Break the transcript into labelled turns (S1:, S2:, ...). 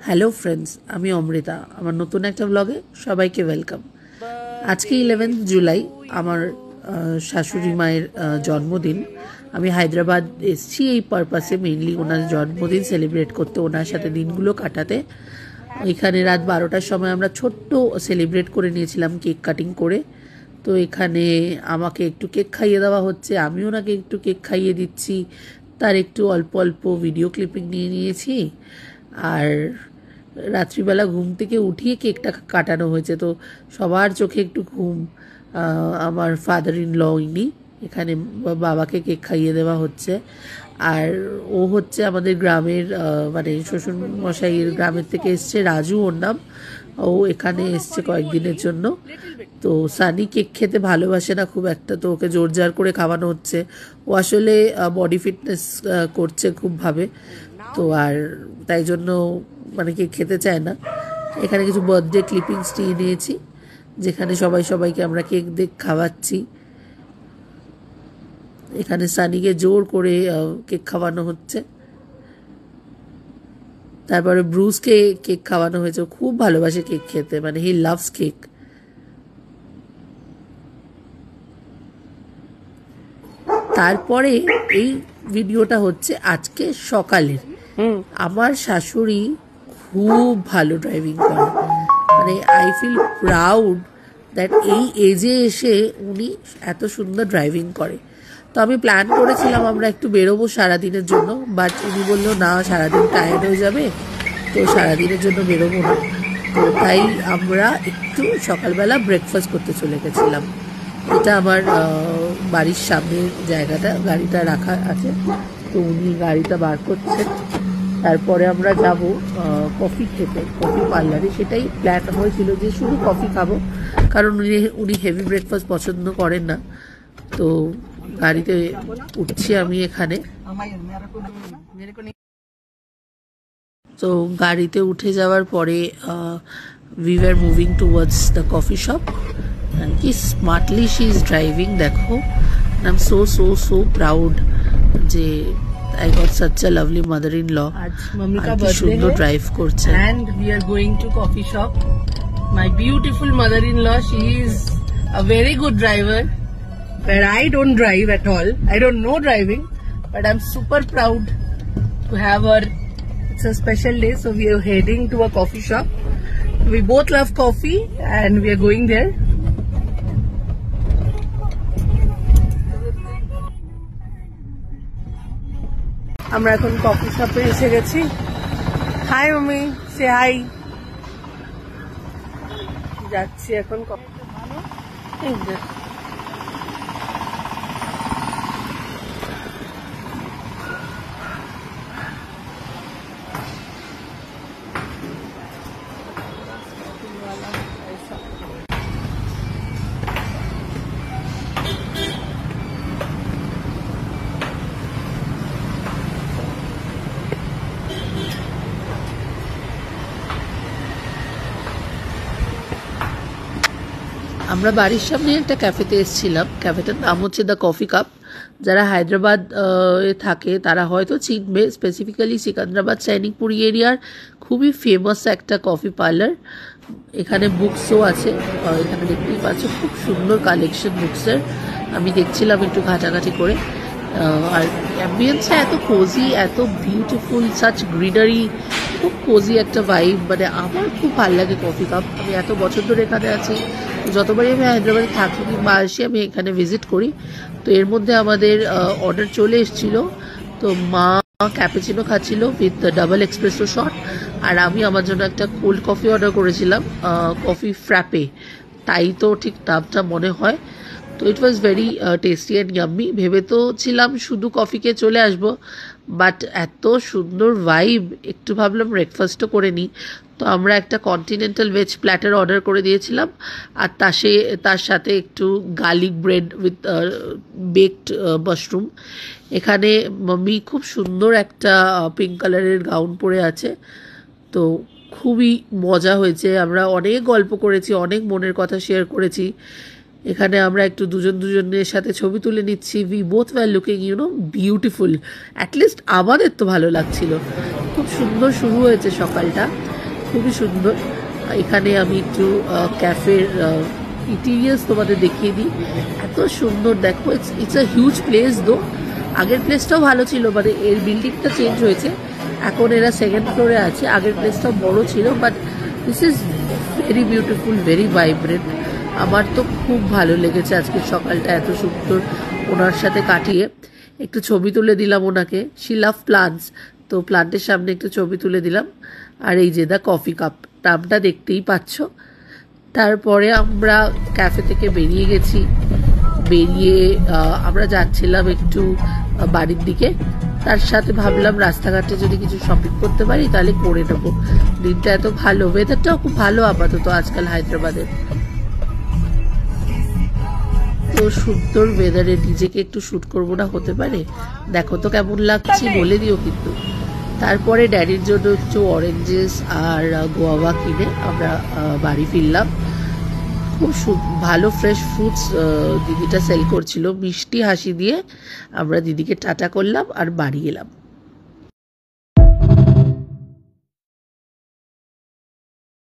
S1: Hello friends, আমি অমৃতা। আমার নতুন একটা ব্লগে সবাইকে ওয়েলকাম। আজকে 11 জুলাই আমার শাশুড়ি মায়ের জন্মদিন। আমি হায়দ্রাবাদ এসেছি এই পারপাসে, মেইনলি ওনার জন্মদিন সেলিব্রেট করতে, ওনার সাথে দিনগুলো কাটাতে। এখানে রাত 12টার সময় আমরা ছোট্ট সেলিব্রেট করে নিয়েছিলাম কেক কাটিং করে। তো এখানে আমাকে একটু কেক খাইয়ে দেওয়া হচ্ছে, আমি ওনাকে একটু কেক খাইয়ে দিচ্ছি, তার একটু অল্প অল্প ভিডিও ক্লিপিং নিয়ে নিয়েছি। আর রাত্রিবেলা ঘুম থেকে উঠিয়ে কেকটা কাটানো হয়েছে, তো সবার চোখে একটু ঘুম। আমার ফাদার ইন ল ইনি, এখানে বাবাকে কেক খাইয়ে দেওয়া হচ্ছে। আর ও হচ্ছে আমাদের গ্রামের, মানে শ্বশুর মশাইয়ের গ্রামের থেকে এসছে, রাজু ওর নাম। ও এখানে এসছে কয়েকদিনের জন্য। তো সানি কেক খেতে ভালোবাসে না খুব একটা, তো ওকে জোর জার করে খাওয়ানো হচ্ছে। ও আসলে বডি ফিটনেস করছে খুবভাবে, তো আর তাই জন্য মানে কেক খেতে চায় না। এখানে কিছু বার্থডে ক্লিপিংস নিয়ে নিয়েছি, যেখানে সবাইকে আমরা কেক খাওয়াচ্ছি। এখানে সানিকে জোর করে কেক খাওয়ানো হচ্ছে। তারপরে ব্রুসকে কেক খাওয়ানো হয়েছে, খুব ভালোবাসে কেক খেতে, মানে হি লাভস কেক। তারপরে এই ভিডিওটা হচ্ছে আজকে সকালের। আমার শাশুড়ি খুব ভালো ড্রাইভিং করে, মানে আই ফিল প্রাউড দ্যাট এই এজে এসে উনি এত সুন্দর ড্রাইভিং করে। তো আমি প্ল্যান করেছিলাম আমরা একটু বেরোবো সারাদিনের জন্য, বাট উনি বললো না, সারাদিন টায়ার্ড হয়ে যাবে, তো সারাদিনের জন্য বেরোবো না। তো তাই আমরা একটু সকালবেলা ব্রেকফাস্ট করতে চলে গেছিলাম। এটা আমার বাড়ির সামনের জায়গাটা, গাড়িটা রাখা আছে, তো উনি গাড়িটা বার করছেন। তারপরে আমরা যাব কফি খেতে, কফি পার্লারে। সেটাই প্ল্যান হয়েছিল যে শুধু কফি খাবো, কারণ উনি হেভি ব্রেকফাস্ট পছন্দ করেন না। তো গাড়িতে উঠছি আমি এখানে। তো গাড়িতে উঠে যাওয়ার পরে we were moving towards the coffee shop, and কি স্মার্টলি she is driving, দেখো। I'm so proud যে I got such a lovely mother-in-law.
S2: आज मम्मी का बर्थडे
S1: সুন্দর ড্রাইভ করছে।
S2: and we are going to coffee shop. My beautiful mother-in-law, she is a very good driver, but I don't drive at all. I don't know driving, but I'm super proud to have her. It's a special day, so we are heading to a coffee shop. We both love coffee and we are going there. আমরা এখন coffee শপে এসে গেছি। High মামি, সে high. যাচ্ছি এখন coffee.
S1: আমরা বাড়ির সামনে একটা ক্যাফেতে এসেছিলাম। ক্যাফেটার নাম হচ্ছে দ্য কফি কাপ। যারা হায়দ্রাবাদ এ থাকে তারা হয়তো চিনবে, স্পেসিফিক্যালি সিকান্দ্রাবাদ সৈনিকপুরি এরিয়ার খুবই ফেমাস একটা কফি পার্লার। এখানে বুকসও আছে, এখানে দেখতেই পাচ্ছ খুব সুন্দর কালেকশন বুকসের। আমি দেখছিলাম একটু ঘাটাঘাটি করে। আর অ্যাম্বিয়েন্সটা এত কোজি, এত বিউটিফুল, সাচ গ্রিনারি, খুব কোজি একটা ভাইব। মানে আমার খুব ভালো লাগে কফি কাপ। আমি এত বছর ধরে এখানে আছি, যতবারই আমি হায়দ্রাবাদে থাকি কিংবা আসি আমি এখানে ভিজিট করি। তো এর মধ্যে আমাদের অর্ডার চলে এসেছিল। তো মা ক্যাপুচিনো খাচ্ছিল উইথ ডাবল এক্সপ্রেসো শট, আর আমি আমার জন্য একটা কোল্ড কফি অর্ডার করেছিলাম, কফি ফ্র্যাপে, তাই তো ঠিক নামটা মনে হয়। তো it was very tasty and yummy. ভেবে তো ছিলাম শুধু কফিকে চলে আসবো, বাট এত সুন্দর ভাইব, একটু ভাবলাম ব্রেকফাস্টও করে নিই। তো আমরা একটা কন্টিনেন্টাল ভেজ প্ল্যাটার অর্ডার করে দিয়েছিলাম, আর তার সাথে একটু garlic bread with baked mushroom. এখানে মাম্মি খুব সুন্দর একটা পিঙ্ক কালারের গাউন পরে আছে, তো খুবই মজা হয়েছে। আমরা অনেক গল্প করেছি, অনেক মনের কথা শেয়ার করেছি। এখানে আমরা একটু দুজনের সাথে ছবি তুলে নিচ্ছি। We both were looking beautiful. At least আমাদের তো ভালো লাগছিল। খুব সুন্দর শুরু হয়েছে সকালটা। খুবই সুন্দর। এখানে আমি একটু ক্যাফের ইন্টিরিয়ার্স তোমাদের দেখিয়ে দিই। এত সুন্দর দেখো, ইটস আ হিউজ প্লেস দো। আগের প্লেসটাও ভালো ছিল, মানে এর বিল্ডিংটা চেঞ্জ হয়েছে, এখন এরা সেকেন্ড ফ্লোরে আছে। আগের প্লেসটাও বড় ছিল, but this is very beautiful, very vibrant. আমার তো খুব ভালো লেগেছে আজকে সকালটা এত সুন্দর ওনার সাথে কাটিয়ে। একটু ছবি তুলে দিলাম ওনাকে, শি লাভ প্লান্টস, তো প্লান্টের সামনে একটু ছবি তুলে দিলাম। আর এই যে দ্য কফি কাপ, নামটা দেখতেই পাচ্ছ। তারপরে আমরা ক্যাফে থেকে বেরিয়ে গেছি। বেরিয়ে আমরা যাচ্ছিলাম একটু বাড়ির দিকে। তার সাথে ভাবলাম রাস্তাঘাটে যদি কিছু শপিং করতে পারি তাহলে করে নেবো। দিনটা এত ভালো, ওয়েদারটাও খুব ভালো আপাতত আজকাল হায়দ্রাবাদের। তো সুন্দর ওয়েদারে নিজেকে একটু শুট করবো না হতে পারে? দেখো তো কেমন লাগছে, বলে দিও কিন্তু। তারপরে ড্যাডির জন্য একটু অরেঞ্জেস আর গোয়াভা কিনে আমরা বাড়ি ফিরলাম। খুব ভালো ফ্রেশ ফ্রুটস দিদিটা সেল করছিল। মিষ্টি হাসি দিয়ে আমরা দিদিকে টাটা করলাম আর বাড়ি এলাম।